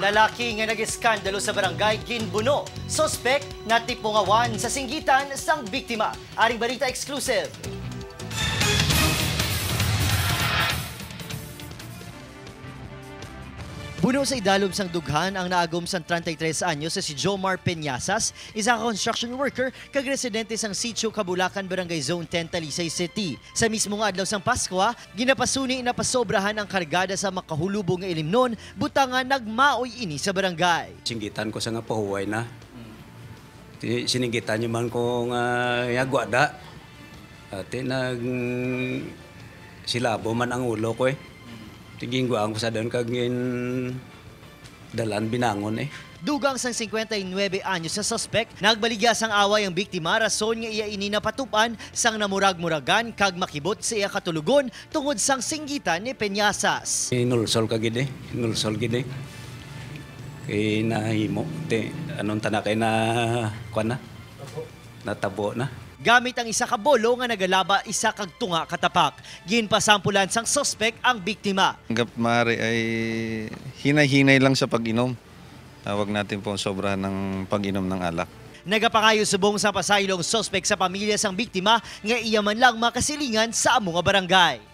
Lalaki nga nag-iskandalo sa barangay Ginbuno. Sospek na tipungawan sa singgitan sang biktima. Aring balita exclusive. Buno sa idalom sang dughan ang naagom sang 33 anyos sa si Jomar Peñasas, isa ka construction worker kag residente sang Sitio Kabulakan, Barangay Zone 10, Talisay City. Sa mismong adlaw sang Pasko, ginapasuni na pasobrahan ang kargada sa makahulubong nga ilimnon, butangan nagmaoy ini sa barangay. Singgitan ko sa nga pahuway na. Sininggitan niyo man ko nga yagwada. Ate silabo man ang ulo ko eh. Tigingguan ko sa doon kagin dalan binangon eh. Dugang sang 59 anyos sa suspect, nagbaligya sang away ang biktima rason nga iya ini napatupan sang namurag-muragan kag makibot sa iya katulugon tungod sang singgitan ni Peñasas. Nulsol kagid eh, nulsol gid eh. Kay nahimo, anong tana kay na kuan na? Natabo na. Gamit ang isa ka bolo nga nagalaba isa kag tunga katapak. Ginpasampulan sang suspect ang biktima. Hangga't maaari ay hinay-hinay lang sa pag-inom. Huwag natin po sobrahan ng pag-inom ng alak. Nagapangayo subong sa pasaylong suspect sa pamilya sang biktima nga iya man lang makasilingan sa amo nga barangay.